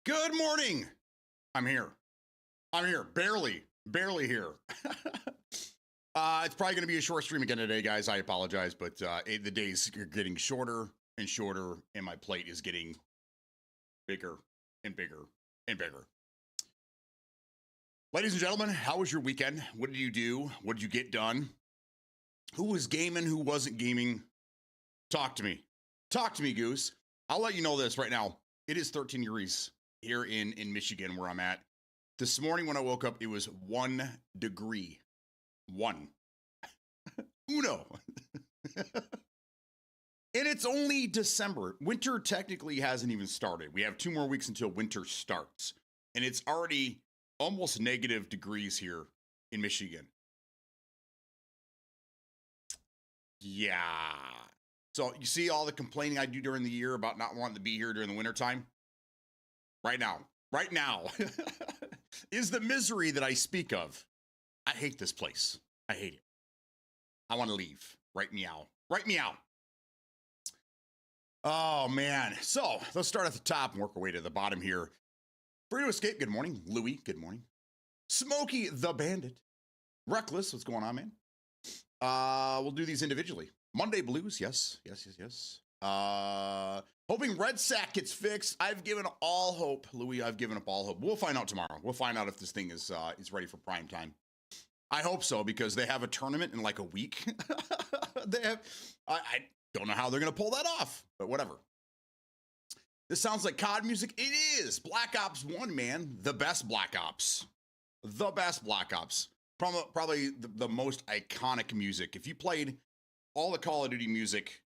Good morning. I'm here. I'm here. Barely here. It's probably going to be a short stream again today, guys. I apologize, but the days are getting shorter and shorter, and my plate is getting bigger and bigger and bigger. Ladies and gentlemen, how was your weekend? What did you do? What did you get done? Who was gaming? Who wasn't gaming? Talk to me. Talk to me, Goose. I'll let you know this right now. It is 13 degrees here in Michigan where I'm at. This morning when I woke up, it was 1 degree. One. Uno. And it's only December. Winter technically hasn't even started. We have 2 more weeks until winter starts. And it's already almost negative degrees here in Michigan. Yeah. So you see all the complaining I do during the year about not wanting to be here during the wintertime? Right now, is the misery that I speak of. I hate this place. I hate it. I want to leave. Right meow. Right meow. Oh, man. So let's start at the top and work our way to the bottom here. Free to Escape, good morning. Louie, good morning. Smokey the Bandit. Reckless, what's going on, man? We'll do these individually. Monday Blues, yes. Hoping Red Sack gets fixed. I've given all hope, Louis. I've given up all hope. We'll find out tomorrow. We'll find out if this thing is ready for prime time. I hope so because they have a tournament in like a week. I don't know how they're gonna pull that off, but whatever. This sounds like COD music. It is Black Ops 1, man. The best Black Ops. The best Black Ops. Probably the most iconic music. If you played all the Call of Duty music,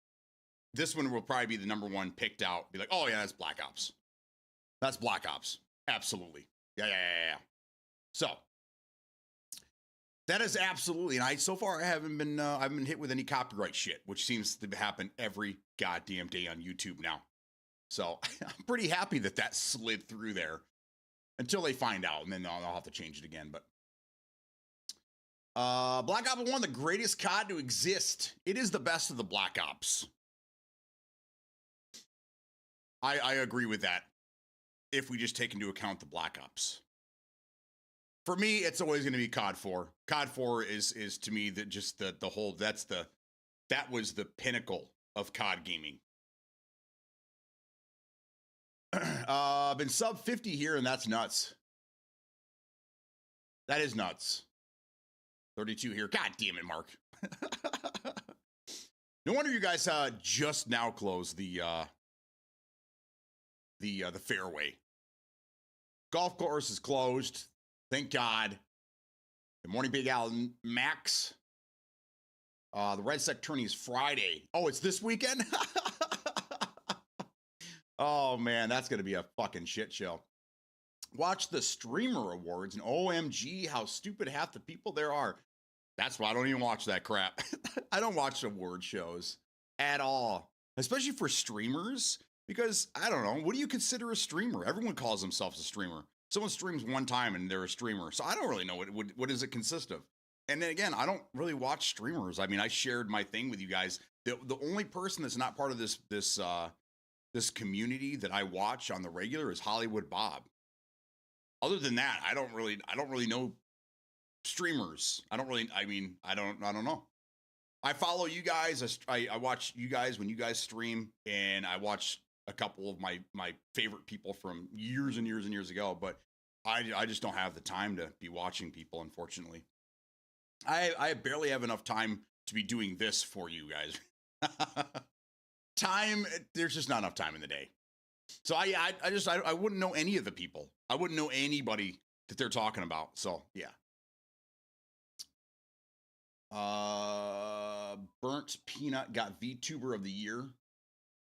this one will probably be the number one picked out. Be like, oh yeah, that's Black Ops. That's Black Ops. Absolutely. Yeah. So that is absolutely. And so far I haven't been hit with any copyright shit, which seems to happen every goddamn day on YouTube now. So I'm pretty happy that slid through there until they find out, and then I'll have to change it again. But Black Ops 1, the greatest COD to exist. It is the best of the Black Ops. I agree with that. If we just take into account the Black Ops. For me, it's always going to be COD 4. COD 4 is to me the whole that was the pinnacle of COD gaming. Been sub 50 here, and that's nuts. That is nuts. 32 here. God damn it, Mark. No wonder you guys just now closed the fairway. Golf course is closed. Thank God. Good morning, Big Al Max. The Red Sec tourney is Friday. Oh, it's this weekend? Oh, man, that's going to be a fucking shit show. Watch the Streamer Awards, and OMG, how stupid half the people there are. That's why I don't even watch that crap. I don't watch award shows at all, especially for streamers, because I don't know. What do you consider a streamer? Everyone calls themselves a streamer. Someone streams one time and they're a streamer. So I don't really know what does it consist of. And then again, I don't really watch streamers. I mean, I shared my thing with you guys. The only person that's not part of this community that I watch on the regular is Hollywood Bob. Other than that, I don't really know streamers. I don't know. I follow you guys. I watch you guys when you guys stream, and I watch a couple of my favorite people from years and years and years ago, but I just don't have the time to be watching people, unfortunately. I barely have enough time to be doing this for you guys. Time, there's just not enough time in the day. So I wouldn't know any of the people. I wouldn't know anybody that they're talking about. So yeah. Burnt Peanut got VTuber of the year.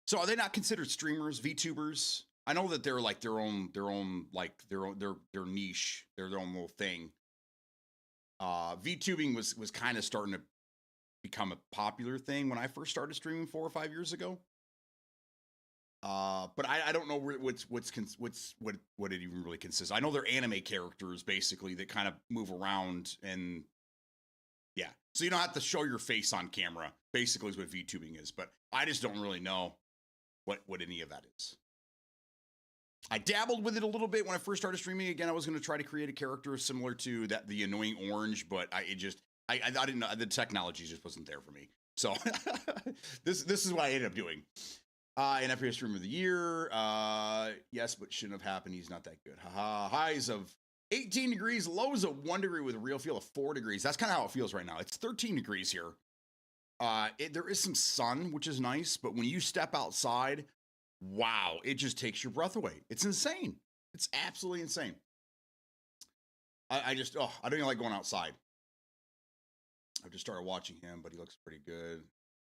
So are they not considered streamers, VTubers? I know that they're like their own niche, their own little thing. VTubing was kind of starting to become a popular thing when I first started streaming 4 or 5 years ago. But I don't know what it even really consists. I know they're anime characters basically that kind of move around, and yeah. So you don't have to show your face on camera, basically is what VTubing is. But I just don't really know what any of that is. I dabbled with it a little bit when I first started streaming. Again, I was going to try to create a character similar to the annoying orange, but I didn't know, the technology just wasn't there for me. So this is what I ended up doing. And FPS Streamer of the Year, yes, but shouldn't have happened. He's not that good. Haha. Highs of 18 degrees, lows of 1 degree with a real feel of 4 degrees. That's kind of how it feels right now. It's 13 degrees here. There is some sun, which is nice, but when you step outside, wow, it just takes your breath away. It's insane. It's absolutely insane. I don't even like going outside. I've just started watching him, but he looks pretty good.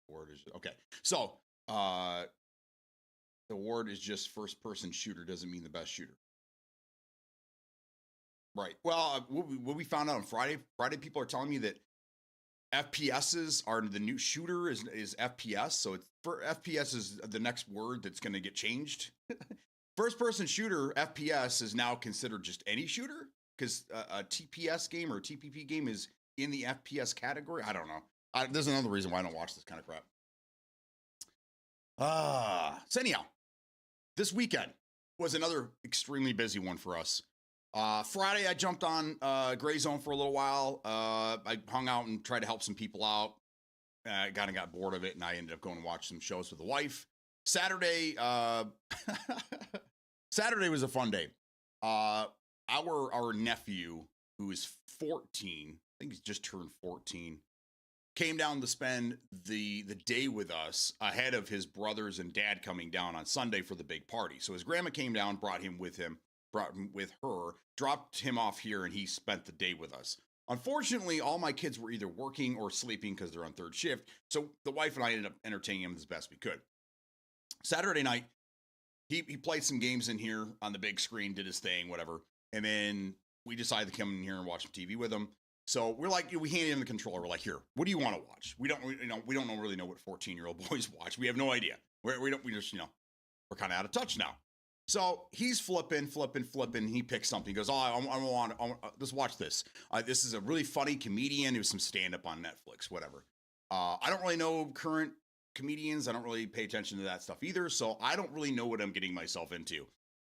Ward is okay. So, the award is just first-person shooter. Doesn't mean the best shooter. Right. Well, what we found out on Friday, people are telling me that FPSs are the new shooter is FPS. So it's for FPS is the next word that's going to get changed. First-person shooter FPS is now considered just any shooter because a TPS game or TPP game is in the FPS category. I don't know. There's another reason why I don't watch this kind of crap. So anyhow, this weekend was another extremely busy one for us. Friday, I jumped on Gray Zone for a little while. I hung out and tried to help some people out. I kind of got bored of it, and I ended up going to watch some shows with the wife. Saturday, Saturday was a fun day. Our nephew, who is 14, I think he's just turned 14, came down to spend the day with us ahead of his brothers and dad coming down on Sunday for the big party. So his grandma came down, brought him with her, dropped him off here, and he spent the day with us. Unfortunately, all my kids were either working or sleeping because they're on third shift. So the wife and I ended up entertaining him as best we could. Saturday night, he played some games in here on the big screen, did his thing, whatever. And then we decided to come in here and watch some TV with him. So we're like, we handed him the controller. We're like, here, what do you want to watch? We don't really know what 14-year-old boys watch. We have no idea. We're kind of out of touch now. So he's flipping. He picks something. He goes, let's watch this. This is a really funny comedian. It was some stand-up on Netflix, whatever. I don't really know current comedians. I don't really pay attention to that stuff either. So I don't really know what I'm getting myself into.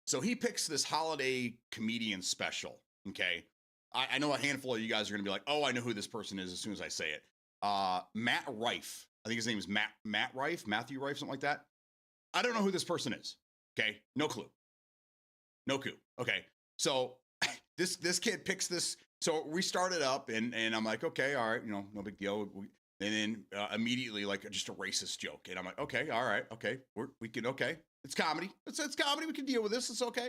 So he picks this holiday comedian special. Okay. I know a handful of you guys are going to be like, oh, I know who this person is as soon as I say it. Matt Rife. I think his name is Matt Rife, Matthew Rife, something like that. I don't know who this person is. Okay. No clue. Okay. So this kid picks this. So we started up and I'm like, okay, all right. No big deal. And then immediately like just a racist joke. And I'm like, okay, all right. Okay. We can, okay. It's comedy. It's comedy. We can deal with this. It's okay.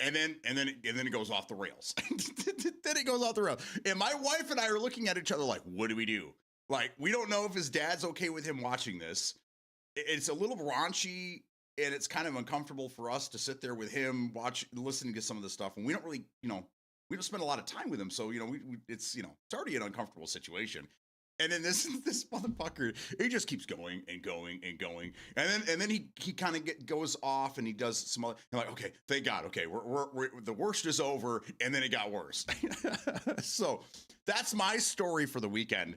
And then it goes off the rails. Then it goes off the rails. And my wife and I are looking at each other like, what do we do? Like, we don't know if his dad's okay with him watching this. It's a little raunchy, and it's kind of uncomfortable for us to sit there with him, listening to some of the stuff. And we don't really, we don't spend a lot of time with him. So, it's already an uncomfortable situation. And then this motherfucker, he just keeps going and going and going. And then he kind of goes off and he does some other, I'm like, okay, thank God. Okay. We're the worst is over. And then it got worse. So that's my story for the weekend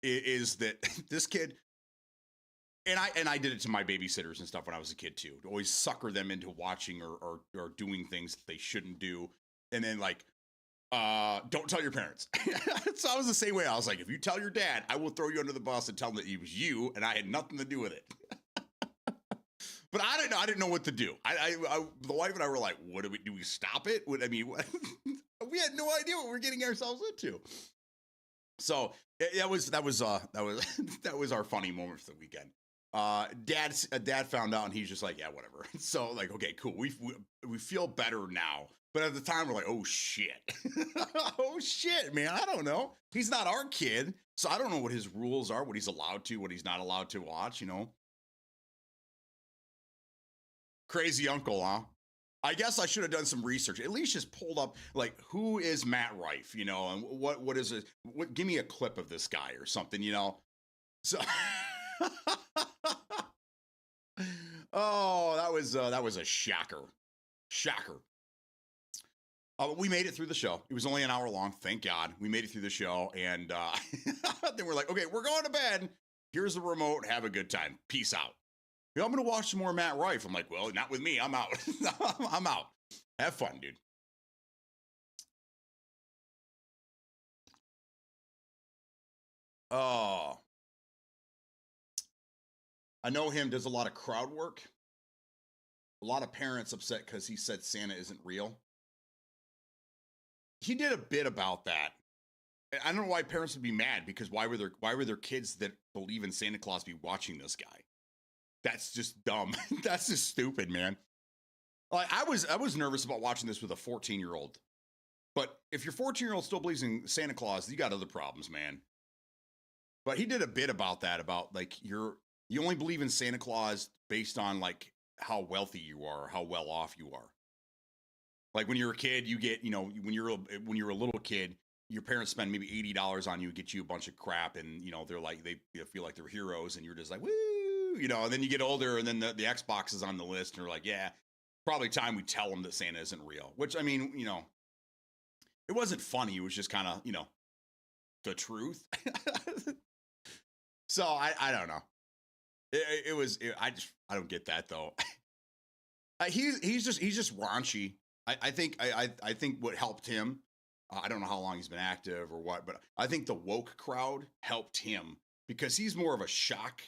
is that this kid, and I did it to my babysitters and stuff when I was a kid too, to always sucker them into watching or doing things that they shouldn't do. And then like, don't tell your parents. So I was the same way. I was like, if you tell your dad, I will throw you under the bus and tell him that it was you and I had nothing to do with it. But I didn't know what to do. The wife and I were like, what do we stop it? What? We had no idea what we're getting ourselves into. So that was our funny moment for the weekend. Dad found out and he's just like, yeah, whatever. So like, okay, cool. We feel better now. But at the time, we're like, oh, shit. Oh, shit, man. I don't know. He's not our kid. So I don't know what his rules are, what he's allowed to, what he's not allowed to watch, Crazy uncle, huh? I guess I should have done some research. At least just pulled up, like, who is Matt Rife, and what is it? Give me a clip of this guy or something, So, oh, that was a shocker. We made it through the show. It was only an hour long. Thank God. We made it through the show. And then we're like, okay, we're going to bed. Here's the remote. Have a good time. Peace out. I'm going to watch some more Matt Rife. I'm like, well, not with me. I'm out. I'm out. Have fun, dude. Oh, I know him, does a lot of crowd work. A lot of parents upset because he said Santa isn't real. He did a bit about that. I don't know why parents would be mad, because why were their kids that believe in Santa Claus be watching this guy? That's just dumb. That's just stupid, man. Like I was nervous about watching this with a 14-year-old. But if your 14-year-old still believes in Santa Claus, you got other problems, man. But he did a bit about that, about like you only believe in Santa Claus based on like how wealthy you are, how well off you are. Like when you're a kid, you get, when you're a little kid, your parents spend maybe $80 on you, get you a bunch of crap, and they're like, they feel like they're heroes, and you're just like, woo, and then you get older, and then the Xbox is on the list, and you're like, yeah, probably time we tell them that Santa isn't real. Which, I mean, it wasn't funny. It was just kind of, the truth. So I don't know. I don't get that though. He's just raunchy. I think what helped him, I don't know how long he's been active or what, but I think the woke crowd helped him because he's more of a shock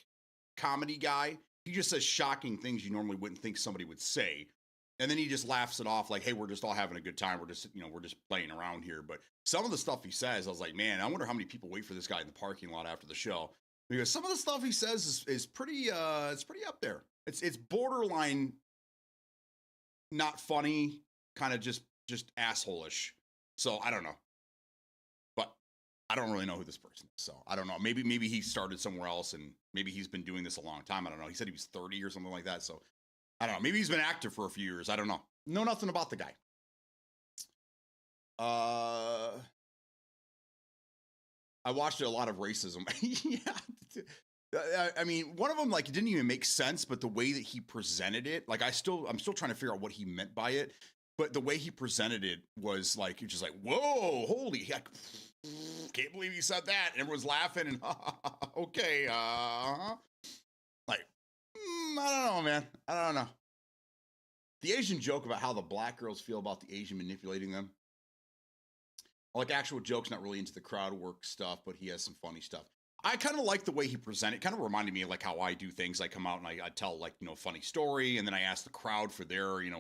comedy guy. He just says shocking things you normally wouldn't think somebody would say. And then he just laughs it off like, hey, we're just all having a good time. We're just playing around here. But some of the stuff he says, I was like, man, I wonder how many people wait for this guy in the parking lot after the show. Because some of the stuff he says is pretty it's pretty up there. It's borderline not funny, kind of just asshole-ish. So I don't know. But I don't really know who this person is. So I don't know. Maybe he started somewhere else and maybe he's been doing this a long time. I don't know. He said he was 30 or something like that. So I don't know. Maybe he's been active for a few years. I don't know. Know nothing about the guy. I watched a lot of racism. Yeah. I mean, one of them, like, it didn't even make sense, but the way that he presented it, like, I'm still trying to figure out what he meant by it. But the way he presented it was like, you're just like, whoa, holy heck. Can't believe he said that. And everyone's laughing and okay. Like, I don't know, man. I don't know. The Asian joke about how the black girls feel about the Asian manipulating them. Like actual jokes, not really into the crowd work stuff, but he has some funny stuff. I kind of like the way he presented. It kind of reminded me of like how I do things. I come out and I tell like, a funny story, and then I ask the crowd for their, and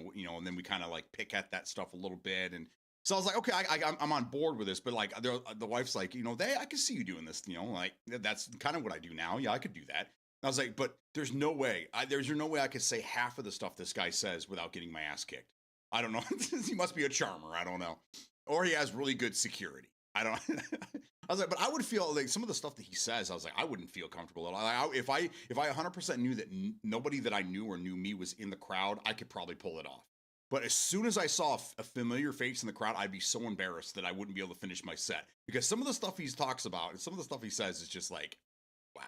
then we kind of like pick at that stuff a little bit. And so I was like, okay, I'm on board with this. But like the wife's like, I can see you doing this, like that's kind of what I do now. Yeah, I could do that. I was like, but there's no way. There's no way I could say half of the stuff this guy says without getting my ass kicked. I don't know. He must be a charmer. I don't know. Or he has really good security. I don't. I was like, but I would feel like some of the stuff that he says, I was like, I wouldn't feel comfortable at all. If I 100% knew that nobody that I knew or knew me was in the crowd, I could probably pull it off. But as soon as I saw a familiar face in the crowd, I'd be so embarrassed that I wouldn't be able to finish my set, because some of the stuff he talks about and some of the stuff he says is just like, wow.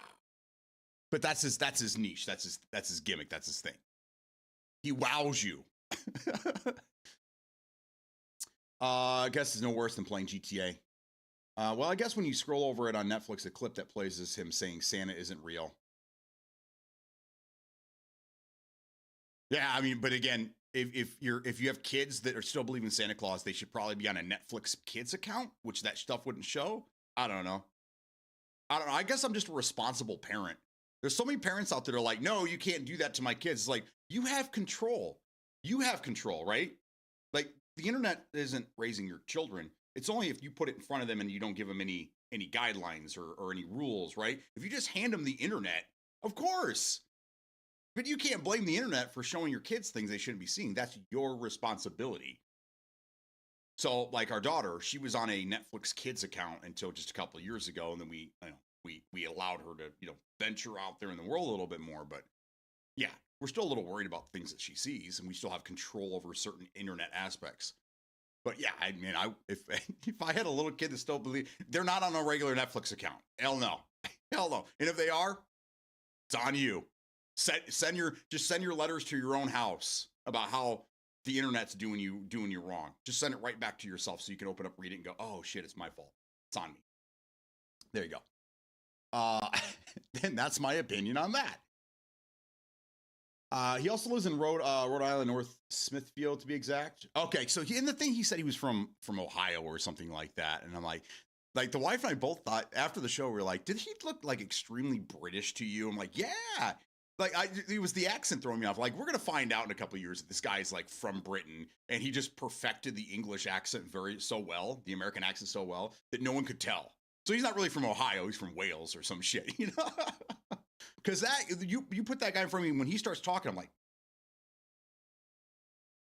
But that's his niche. That's his gimmick. That's his thing. He wows you. I guess it's no worse than playing GTA. Well, I guess when you scroll over it on Netflix, a clip that plays is him saying Santa isn't real. Yeah, I mean, but again, if you have kids that are still believing Santa Claus, they should probably be on a Netflix kids account, which that stuff wouldn't show. I don't know. I guess I'm just a responsible parent. There's so many parents out there that are like, no, you can't do that to my kids. It's like, you have control. You have control, right? Like, the internet isn't raising your children. It's only if you put it in front of them and you don't give them any guidelines or any rules, right? If you just hand them the internet, of course. But you can't blame the internet for showing your kids things they shouldn't be seeing. That's your responsibility. So, like our daughter, she was on a Netflix kids account until just a couple of years ago, and then we allowed her to venture out there in the world a little bit more. But yeah, we're still a little worried about things that she sees, and we still have control over certain internet aspects. But yeah, I mean, if I had a little kid that still believe, they're not on a regular Netflix account. Hell no. Hell no. And if they are, it's on you. Send your letters to your own house about how the internet's doing you wrong. Just send it right back to yourself so you can open up, read it, and go, oh shit, it's my fault. It's on me. There you go. And that's my opinion on that. He also lives in Rhode Island, North Smithfield, to be exact. Okay, so in the thing he said he was from Ohio or something like that, and I'm like the wife and I both thought after the show we were like, did he look like extremely British to you? I'm like, yeah. Like it was the accent throwing me off. Like we're gonna find out in a couple of years that this guy is like from Britain and he just perfected the English accent so well, the American accent so well that no one could tell. So he's not really from Ohio. He's from Wales or some shit, you know. Because that you put that guy in front of me when he starts talking, I'm like,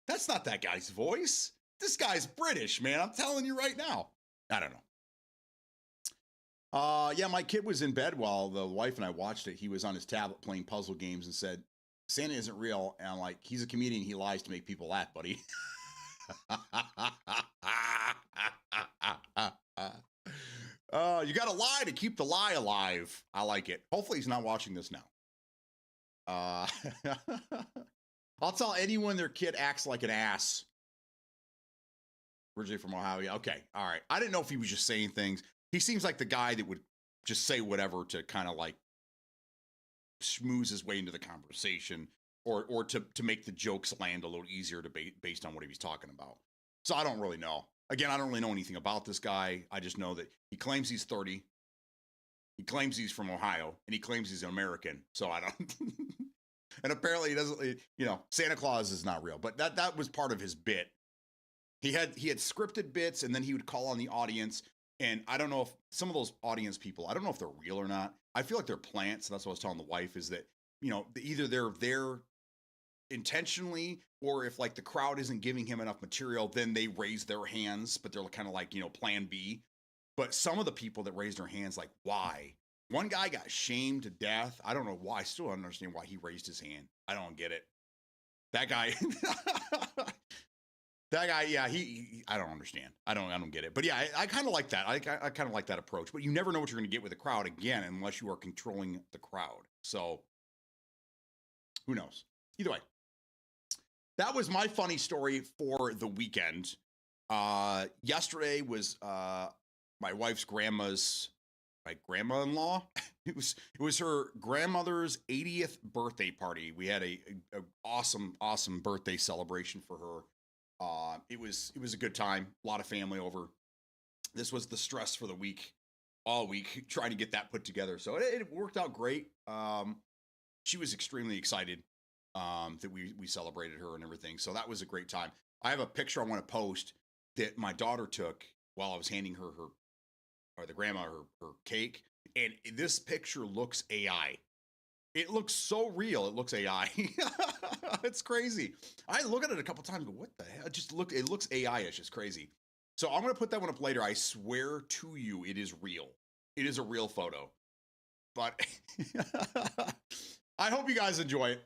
that's not that guy's voice. This guy's British, man. I'm telling you right now. I don't know. Yeah, my kid was in bed while the wife and I watched it. He was on his tablet playing puzzle games and said, Santa isn't real. And I'm like, he's a comedian. He lies to make people laugh, buddy. You got to lie to keep the lie alive. I like it. Hopefully he's not watching this now. I'll tell anyone their kid acts like an ass. Originally from Ohio. Yeah, okay. All right. I didn't know if he was just saying things. He seems like the guy that would just say whatever to kind of like schmooze his way into the conversation or to make the jokes land a little easier to based on what he was talking about. So I don't really know. Again, I don't really know anything about this guy. I just know that he claims he's 30. He claims he's from Ohio and he claims he's an American. So I don't. And apparently he doesn't, you know, Santa Claus is not real, but that was part of his bit. He had scripted bits and then he would call on the audience. And I don't know if some of those audience people, I don't know if they're real or not. I feel like they're plants. And that's what I was telling the wife is that, you know, either they're there intentionally or if like the crowd isn't giving him enough material, then they raise their hands, but they're kind of like, you know, plan B. But some of the people that raised their hands, like, why? One guy got shamed to death. I don't know why. I still don't understand why he raised his hand. I don't get it. That guy, that guy, yeah, I don't understand. I don't get it. But yeah, I kind of like that. I kind of like that approach. But you never know what you're going to get with a crowd again, unless you are controlling the crowd. So who knows? Either way, that was my funny story for the weekend. Yesterday was my wife's my grandma-in-law. It was her grandmother's 80th birthday party. We had a awesome birthday celebration for her. It was a good time. A lot of family over. This was the stress for the week, all week, trying to get that put together. So it worked out great. She was extremely excited that we celebrated her and everything. So that was a great time. I have a picture I want to post that my daughter took while I was handing her the grandma her cake. And this picture looks AI. It looks so real. It looks AI. It's crazy. I look at it a couple times and go, what the hell? It looks AI-ish. It's crazy. So I'm going to put that one up later. I swear to you, it is real. It is a real photo. But I hope you guys enjoy it.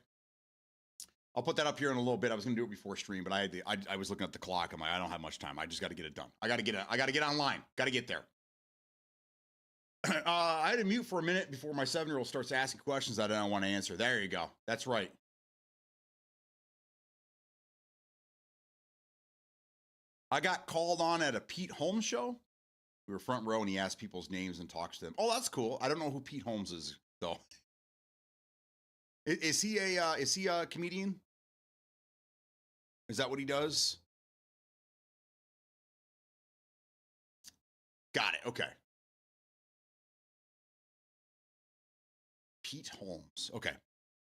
I'll put that up here in a little bit. I was going to do it before stream, but I was looking at the clock. I'm like, I don't have much time. I just got to get it done. I got to get online. Got to get there. I had to mute for a minute before my 7-year-old starts asking questions that I don't want to answer. There you go. That's right. I got called on at a Pete Holmes show. We were front row and he asked people's names and talks to them. Oh, that's cool. I don't know who Pete Holmes is though. Is he a comedian? Is that what he does? Got it. Okay. Pete Holmes. Okay.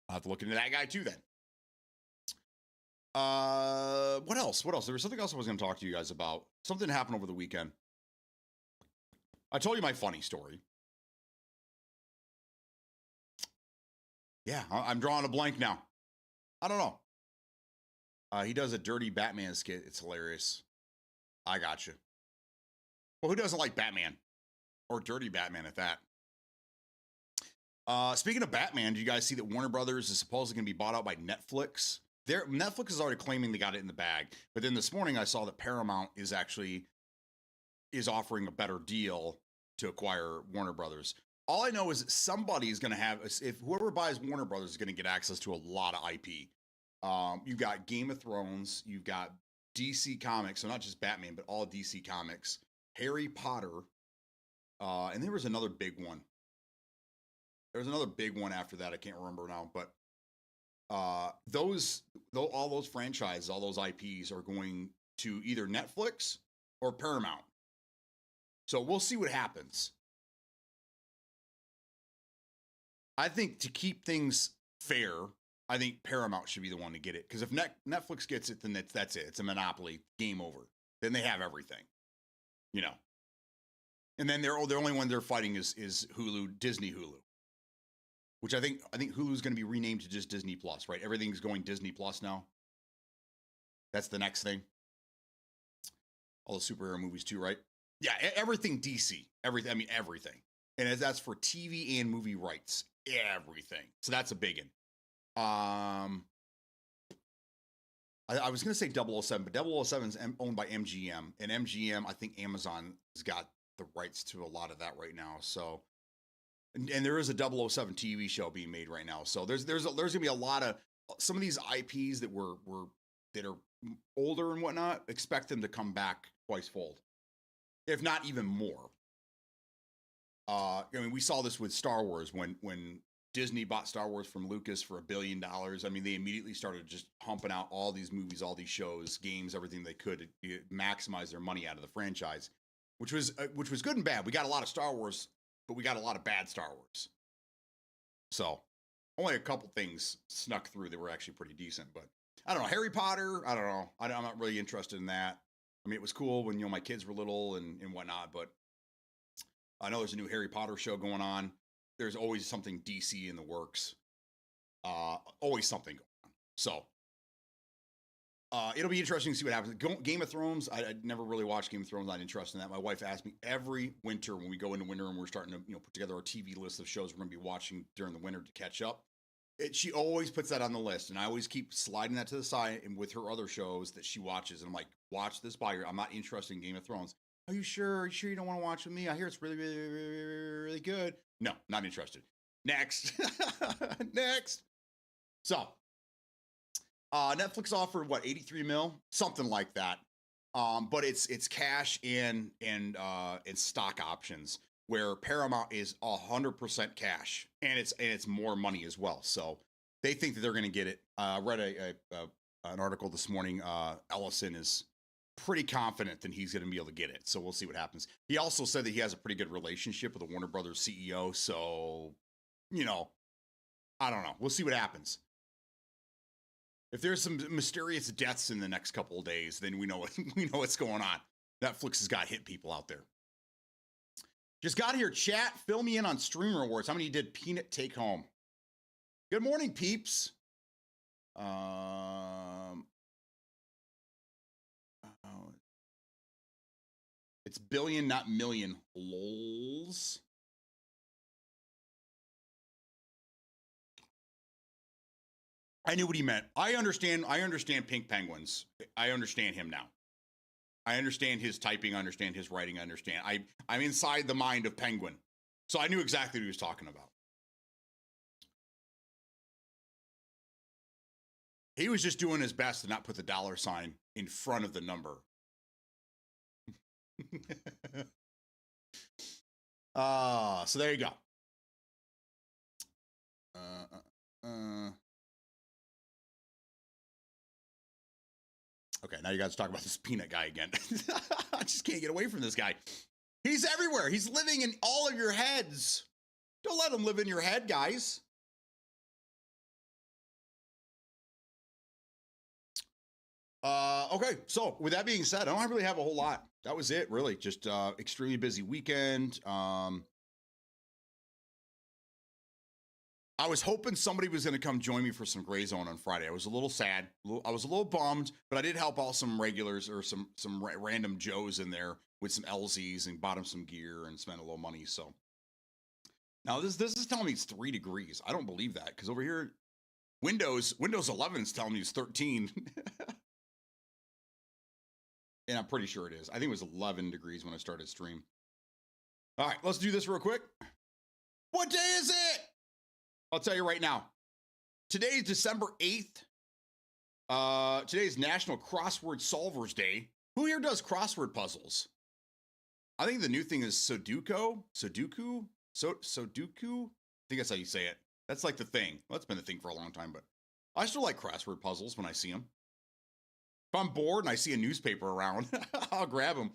I'll have to look into that guy too then. What else? There was something else I was going to talk to you guys about. Something happened over the weekend. I told you my funny story. Yeah, I'm drawing a blank now. I don't know. He does a dirty Batman skit. It's hilarious. I got you. Well, who doesn't like Batman? Or dirty Batman at that? Speaking of Batman, do you guys see that Warner Brothers is supposedly going to be bought out by Netflix? Netflix is already claiming they got it in the bag. But then this morning I saw that Paramount is offering a better deal to acquire Warner Brothers. All I know is that somebody is going to have, if whoever buys Warner Brothers is going to get access to a lot of IP. You've got Game of Thrones, you've got DC Comics, so not just Batman, but all DC Comics, Harry Potter, and there was another big one. There was another big one after that. I can't remember now, but all those franchises, all those IPs are going to either Netflix or Paramount. So we'll see what happens. I think to keep things fair, I think Paramount should be the one to get it. Because if Netflix gets it, then that's it. It's a monopoly. Game over. Then they have everything. You know. And then the only one they're fighting is Hulu, Disney Hulu. Which I think Hulu's going to be renamed to just Disney Plus, right? Everything's going Disney Plus now. That's the next thing. All the superhero movies too, right? Yeah, everything DC. Everything. And that's for TV and movie rights. Everything. So that's a big one. I was going to say 007, but 007 is owned by MGM. And MGM, I think Amazon has got the rights to a lot of that right now. So, and there is a 007 TV show being made right now. So there's going to be a lot of some of these IPs that that are older and whatnot. Expect them to come back twice fold, if not even more. I mean, we saw this with Star Wars when Disney bought Star Wars from Lucas for $1 billion. I mean, they immediately started just humping out all these movies, all these shows, games, everything they could to maximize their money out of the franchise, which was good and bad. We got a lot of Star Wars, but we got a lot of bad Star Wars. So only a couple things snuck through that were actually pretty decent. But I don't know, Harry Potter. I don't know. I'm not really interested in that. I mean, it was cool when my kids were little and whatnot, but I know there's a new Harry Potter show going on. There's always something DC in the works. Always something going on. So it'll be interesting to see what happens. Game of Thrones, I never really watched Game of Thrones. I'm not interested in that. My wife asked me every winter when we go into winter and we're starting to put together our TV list of shows we're going to be watching during the winter to catch up. She always puts that on the list, and I always keep sliding that to the side and with her other shows that she watches. And I'm like, watch this by her. I'm not interested in Game of Thrones. Are you sure? Are you sure you don't want to watch with me? I hear it's really, really, really, really, really good. No, not interested. Next. Next. So, Netflix offered what, 83 mil? Something like that. But it's cash and stock options, where Paramount is 100% cash, and it's more money as well. So they think that they're going to get it. I read an article this morning. Ellison is pretty confident that he's going to be able to get it. So we'll see what happens. He also said that he has a pretty good relationship with the Warner Brothers CEO. So, I don't know. We'll see what happens. If there's some mysterious deaths in the next couple of days, then we know what's going on. Netflix has got hit people out there. Just got here, chat. Fill me in on streamer awards. How many did Peanut take home? Good morning, peeps. It's billion, not million. Lols. I knew what he meant. I understand Pink Penguins. I understand him now. I understand his typing. I understand his writing. I understand. I'm inside the mind of Penguin. So I knew exactly what he was talking about. He was just doing his best to not put the $sign in front of the number. So there you go. Okay, now you guys talk about this Peanut guy again. I just can't get away from this guy. He's everywhere. He's living in all of your heads. Don't let him live in your head, guys. Okay, so with that being said, I don't really have a whole lot. That was it, really. Just extremely busy weekend. I was hoping somebody was going to come join me for some Gray Zone on Friday. I was a little sad. I was a little bummed, but I did help out some regulars or some random Joes in there with some LZs and bought them some gear and spent a little money. So now this is telling me it's 3 degrees. I don't believe that, because over here, Windows 11 is telling me it's 13. And I'm pretty sure it is. I think it was 11 degrees when I started stream. All right, let's do this real quick. What day is it? I'll tell you right now. Today is December 8th. Today is National Crossword Solvers Day. Who here does crossword puzzles? I think the new thing is Sudoku. Sudoku? I think that's how you say it. That's like the thing. Well, that's been the thing for a long time, but I still like crossword puzzles when I see them. If I'm bored and I see a newspaper around, I'll grab them.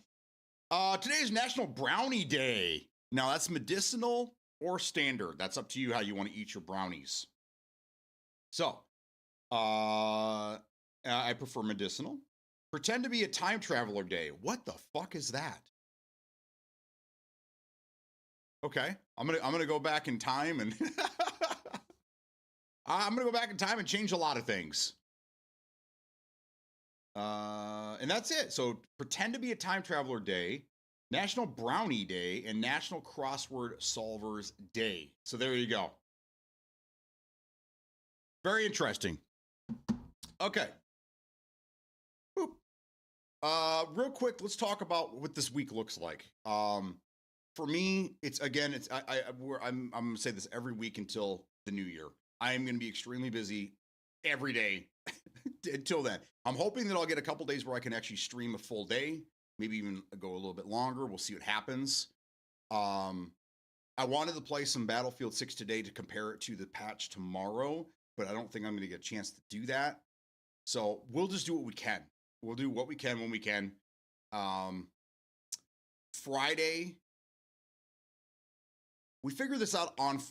Today is National Brownie Day. Now, that's medicinal or standard. That's up to you how you want to eat your brownies. So, I prefer medicinal. Pretend to be a time traveler day. What the fuck is that? Okay, I'm gonna go back in time and I'm gonna go back in time and change a lot of things. And that's it. So pretend to be a time traveler day, National Brownie Day, and National Crossword Solvers Day. So there you go. Very interesting. Okay. Boop. Real quick, let's talk about what this week looks like. For me, it's again, it's I'm gonna say this every week until the new year. I am gonna be extremely busy every day until then. I'm hoping that I'll get a couple days where I can actually stream a full day, maybe even go a little bit longer. We'll see what happens. I wanted to play some Battlefield 6 today to compare it to the patch tomorrow, but I don't think I'm going to get a chance to do that. So we'll just do what we can. We'll do what we can when we can. Friday, we figured this out on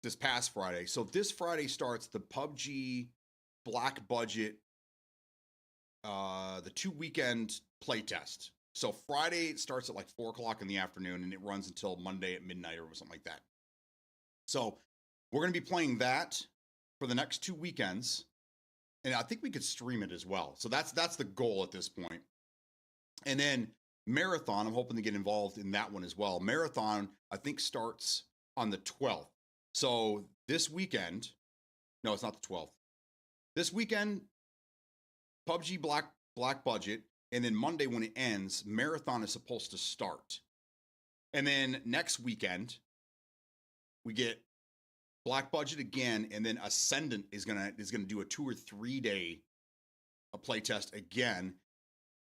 this past Friday. So this Friday starts the PUBG Black Budget, the 2 weekend playtest. So Friday it starts at like 4 o'clock in the afternoon and it runs until Monday at midnight or something like that. So we're going to be playing that for the next 2 weekends. And I think we could stream it as well. So that's the goal at this point. And then Marathon, I'm hoping to get involved in that one as well. Marathon, I think, starts on the 12th. So this weekend, no, it's not the 12th. This weekend, PUBG Black Budget, and then Monday when it ends, Marathon is supposed to start. And then next weekend, we get Black Budget again, and then Ascendant is gonna do a 2 or 3 day playtest again.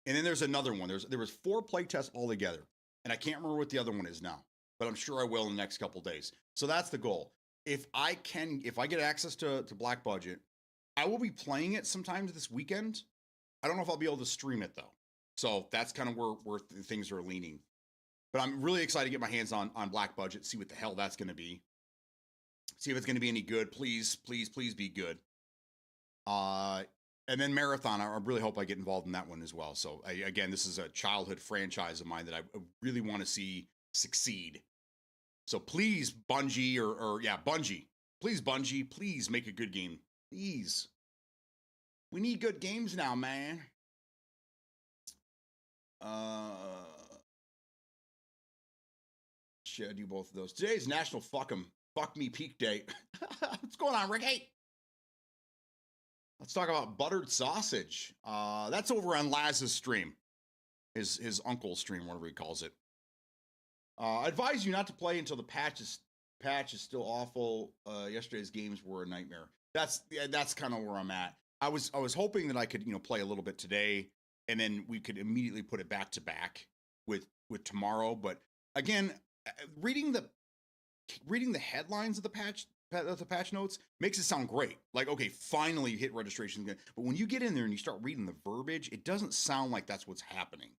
And then there's another one. There was 4 playtests altogether, and I can't remember what the other one is now, but I'm sure I will in the next couple days. So that's the goal. If I get access to Black Budget, I will be playing it sometimes this weekend. I don't know if I'll be able to stream it though. So that's kind of where things are leaning. But I'm really excited to get my hands on Black Budget, see what the hell that's going to be. See if it's going to be any good. Please, please, please be good. And then Marathon, I really hope I get involved in that one as well. So again, this is a childhood franchise of mine that I really want to see succeed. So please, Bungie, Bungie. Please, Bungie, please make a good game. Please. We need good games now, man. Should I do both of those? Today's National Fuck Me Peak Day. What's going on, Rick? Hey. Let's talk about buttered sausage. That's over on Laz's stream. His uncle's stream, whatever he calls it. I advise you not to play until the patch is still awful. Yesterday's games were a nightmare. That's kind of where I'm at. I was hoping that I could play a little bit today, and then we could immediately put it back to back with tomorrow. But again, reading the headlines of the patch notes makes it sound great. Like, okay, finally you hit registration again. But when you get in there and you start reading the verbiage, it doesn't sound like that's what's happening.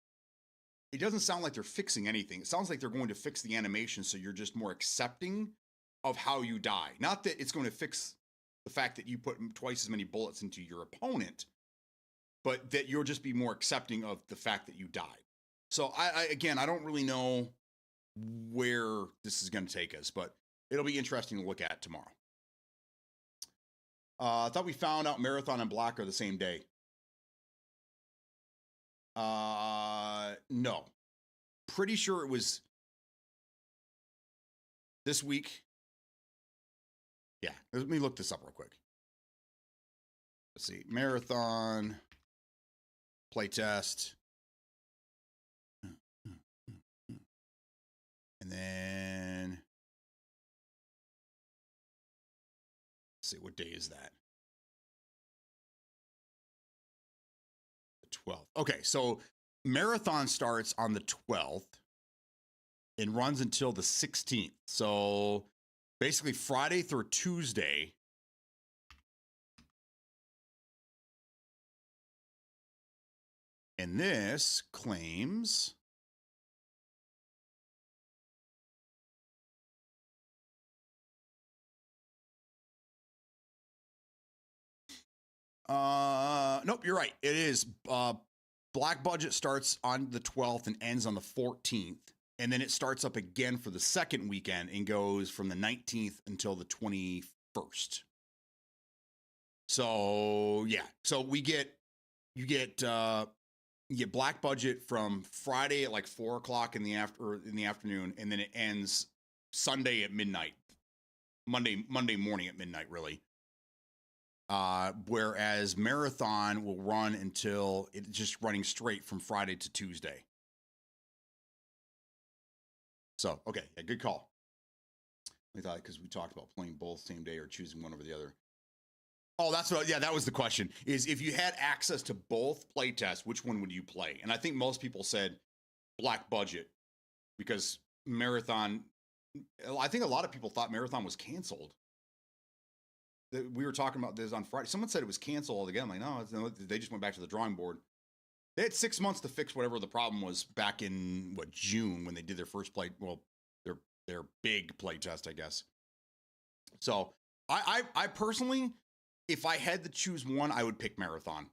It doesn't sound like they're fixing anything. It sounds like they're going to fix the animation so you're just more accepting of how you die. Not that it's going to fix the fact that you put twice as many bullets into your opponent, but that you'll just be more accepting of the fact that you died. So I don't really know where this is going to take us, but it'll be interesting to look at tomorrow. I thought we found out Marathon and Black are the same day. No. Pretty sure it was this week. Yeah, let me look this up real quick. Let's see. Marathon playtest. And then let's see, what day is that? The 12th. Okay, so Marathon starts on the 12th and runs until the 16th. So basically Friday through Tuesday. And this claims nope, you're right. It is Black Budget starts on the 12th and ends on the 14th. And then it starts up again for the second weekend and goes from the 19th until the 21st. So yeah. So you get Black Budget from Friday at like 4 o'clock in the afternoon, and then it ends Sunday at midnight. Monday morning at midnight, really. Whereas Marathon will run until it's just running straight from Friday to Tuesday. So, okay, yeah, good call. I thought because we talked about playing both same day or choosing one over the other. Oh, that was the question, is if you had access to both playtests, which one would you play? And I think most people said Black Budget because Marathon, I think a lot of people thought Marathon was canceled. We were talking about this on Friday. Someone said it was canceled altogether. I'm like, no, they just went back to the drawing board. They had 6 months to fix whatever the problem was back in June when they did their first play. Well, their big play test, I guess. So I personally, if I had to choose one, I would pick Marathon.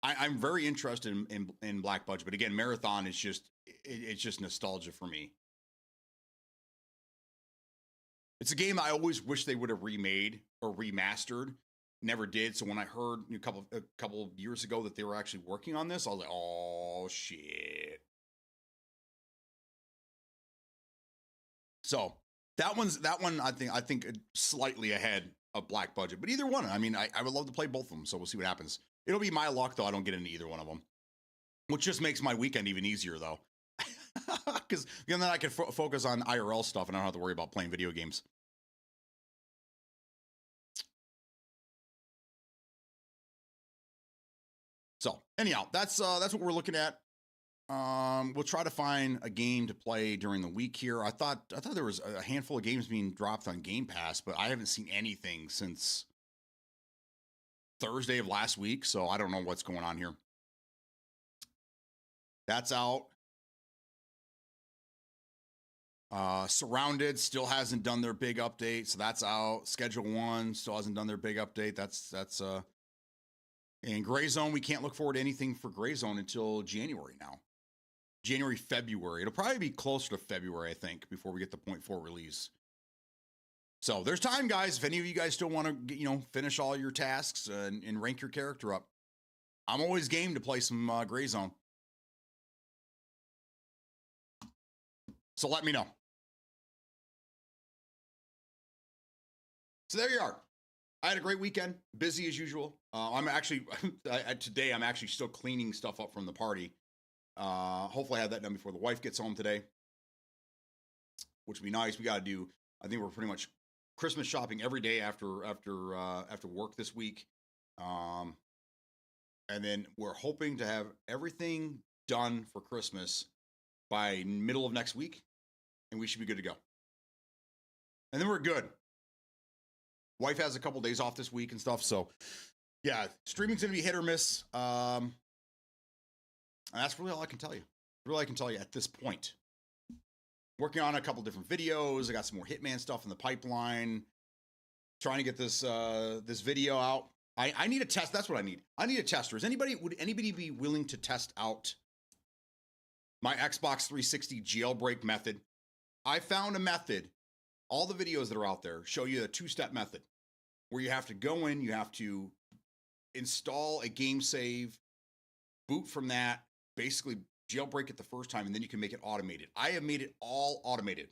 I'm very interested in Black Budget, but again, Marathon is it's just nostalgia for me. It's a game I always wish they would have remade or remastered. Never did. So when I heard a couple of years ago that they were actually working on this, I was like, oh shit. So that one I think slightly ahead of Black Budget, but either one. I mean, I would love to play both of them. So we'll see what happens. It'll be my luck though. I don't get into either one of them, which just makes my weekend even easier though. Because then I can focus on IRL stuff and I don't have to worry about playing video games. So anyhow, that's what we're looking at. We'll try to find a game to play during the week here. I thought there was a handful of games being dropped on Game Pass, but I haven't seen anything since Thursday of last week, so I don't know what's going on here. That's out. Surrounded still hasn't done their big update, so that's out. Schedule 1 still hasn't done their big update. That's and Gray Zone, we can't look forward to anything for Gray Zone until January now. January, February. It'll probably be closer to February, I think, before we get the 0.4 release. So there's time, guys. If any of you guys still want to, finish all your tasks and rank your character up, I'm always game to play some Gray Zone. So let me know. So there you are. I had a great weekend, busy as usual. Today I'm actually still cleaning stuff up from the party. Hopefully I have that done before the wife gets home today, which would be nice. I think we're pretty much Christmas shopping every day after work this week. And then we're hoping to have everything done for Christmas by middle of next week, and we should be good to go. And then we're good. Wife has a couple days off this week and stuff, so yeah, streaming's gonna be hit or miss. And that's really all I can tell you. Really, I can tell you at this point. Working on a couple different videos. I got some more Hitman stuff in the pipeline. Trying to get this video out. I need a test. That's what I need. I need a tester. Would anybody be willing to test out my Xbox 360 jailbreak method? I found a method. All the videos that are out there show you a 2-step method where you have to go in, you have to install a game save, boot from that, basically jailbreak it the first time, and then you can make it automated. I have made it all automated.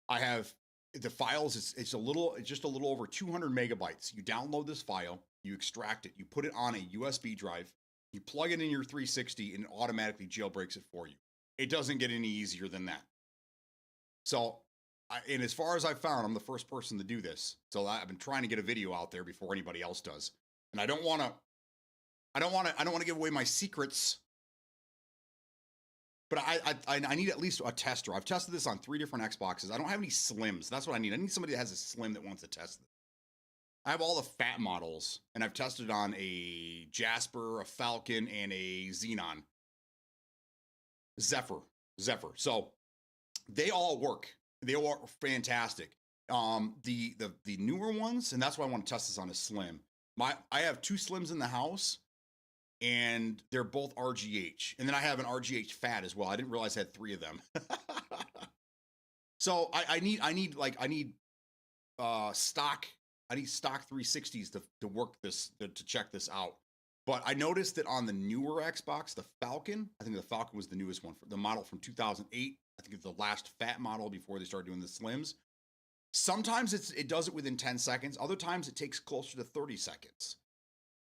I have the files, it's just a little over 200 megabytes. You download this file, you extract it, you put it on a USB drive, you plug it in your 360, and it automatically jailbreaks it for you. It doesn't get any easier than that. So, and as far as I've found, I'm the first person to do this. So I've been trying to get a video out there before anybody else does. And I don't want to give away my secrets. But I need at least a tester. I've tested this on 3 different Xboxes. I don't have any slims. That's what I need. I need somebody that has a slim that wants to test it. I have all the fat models, and I've tested on a Jasper, a Falcon, and a Xenon. Zephyr. So they all work. They all work fantastic. The newer ones, and that's why I want to test this on a Slim. I have 2 Slims in the house, and they're both RGH. And then I have an RGH Fat as well. I didn't realize I had 3 of them. So I need stock. I need stock 360s to work this, to check this out. But I noticed that on the newer Xbox, the Falcon, I think the Falcon was the newest one, the model from 2008. I think it's the last fat model before they started doing the Slims. Sometimes it does it within 10 seconds. Other times it takes closer to 30 seconds.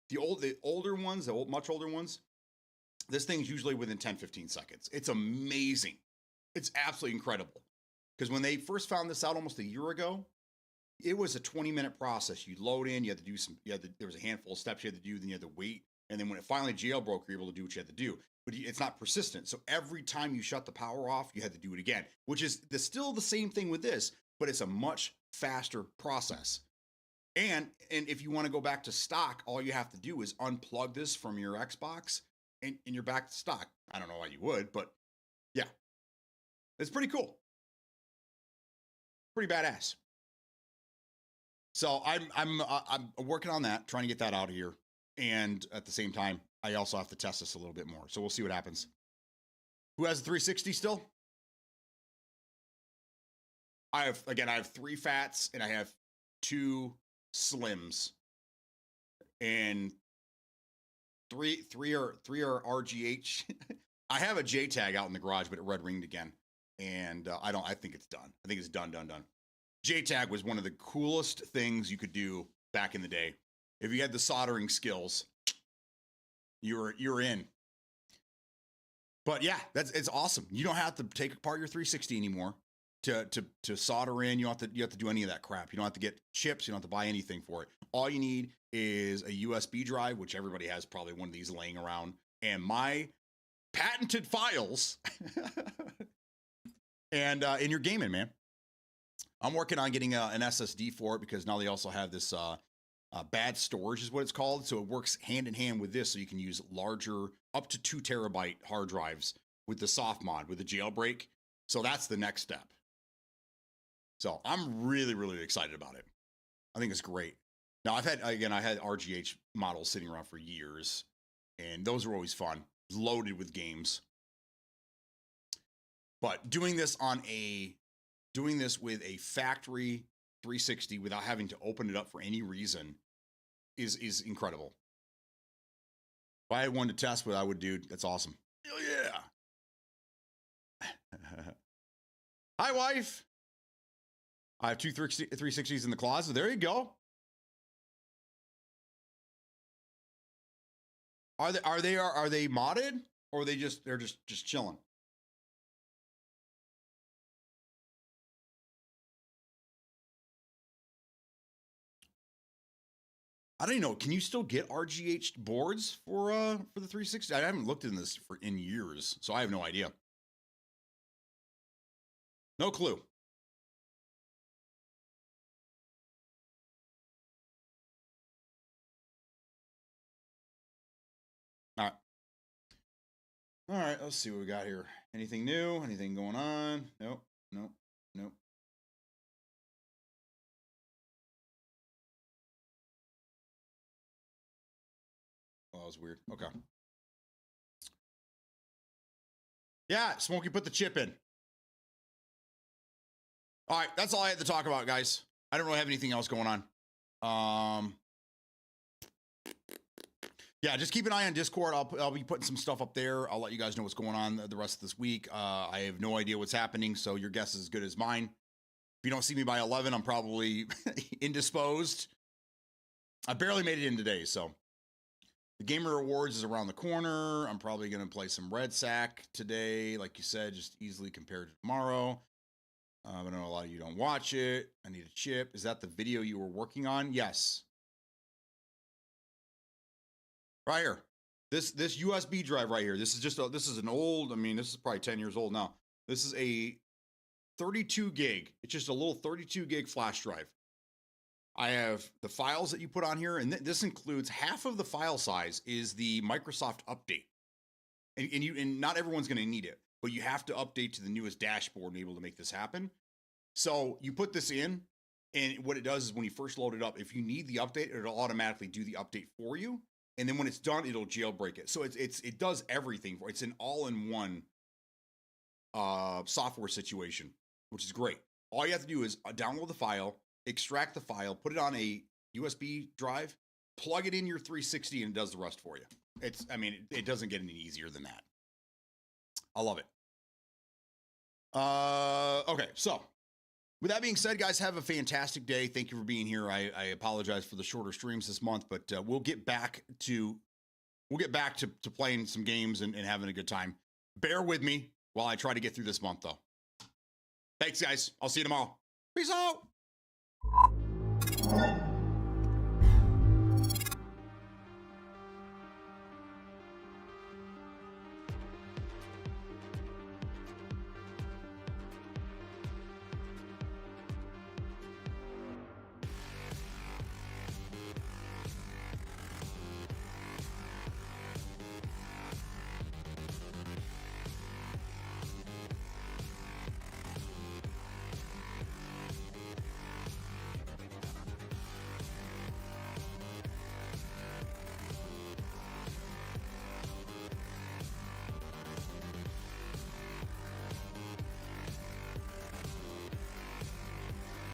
The older ones, much older ones, this thing's usually within 10, 15 seconds. It's amazing. It's absolutely incredible. Because when they first found this out almost a year ago, it was a 20-minute process. You load in, you had to do there was a handful of steps you had to do, then you had to wait. And then when it finally jailbroke, you're able to do what you had to do. But it's not persistent. So every time you shut the power off, you had to do it again, which is still the same thing with this, but it's a much faster process. And if you want to go back to stock, all you have to do is unplug this from your Xbox and you're back to stock. I don't know why you would, but yeah, it's pretty cool. Pretty badass. So I'm working on that, trying to get that out of here. And at the same time, I also have to test this a little bit more. So we'll see what happens. Who has a 360 still? I have 3 fats and I have 2 slims. And three are RGH. I have a J tag out in the garage, but it red ringed again. And I think it's done. I think it's done. J tag was one of the coolest things you could do back in the day. If you had the soldering skills, you're in. But yeah, it's awesome. You don't have to take apart your 360 anymore to solder in. You don't have to do any of that crap. You don't have to get chips. You don't have to buy anything for it. All you need is a USB drive, which everybody has probably one of these laying around, and my patented files. And you're gaming, man. I'm working on getting an SSD for it because now they also have this bad storage is what it's called. So it works hand in hand with this. So you can use larger, up to 2 terabyte hard drives with the soft mod, with the jailbreak. So that's the next step. So I'm really, really excited about it. I think it's great. Now I had RGH models sitting around for years, and those are always fun, loaded with games. But doing this with a factory 360 without having to open it up for any reason is incredible. If I had one to test with, I would, dude. That's awesome. Hell yeah. Hi, wife. I have 2 360s in the closet. There you go. Are they modded, or they're just chilling? I don't even know. Can you still get RGH boards for the 360? I haven't looked in this in years, so I have no idea. No clue. All right, let's see what we got here. Anything new? Anything going on? Nope. Oh, that was weird. Okay. Yeah, Smokey put the chip in. All right, that's all I had to talk about, guys. I don't really have anything else going on. Yeah, just keep an eye on Discord. I'll be putting some stuff up there. I'll let you guys know what's going on the rest of this week. I have no idea what's happening, so your guess is as good as mine. If you don't see me by 11, I'm probably indisposed. I barely made it in today, so the Gamer Awards is around the corner. I'm probably going to play some Red Sack today, like you said, just easily compared to tomorrow. I know a lot of you don't watch it. I need a chip. Is that the video you were working on? Yes. Right here. This USB drive right here. This is an old, I mean, this is probably 10 years old now. This is a 32 gig. It's just a little 32 gig flash drive. I have the files that you put on here, and this includes half of the file size is the Microsoft update. And not everyone's going to need it, but you have to update to the newest dashboard and be able to make this happen. So you put this in, and what it does is when you first load it up, if you need the update, it'll automatically do the update for you. And then when it's done, it'll jailbreak it. So it does everything for it. It's an all-in-one software situation, which is great. All you have to do is download the file, extract the file, put it on a USB drive, plug it in your 360, and it does the rest for you. It doesn't get any easier than that. I love it. Okay, so with that being said, guys, have a fantastic day. Thank you for being here. I apologize for the shorter streams this month, but we'll get back to playing some games and having a good time. Bear with me while I try to get through this month, though. Thanks, guys. I'll see you tomorrow. Peace out.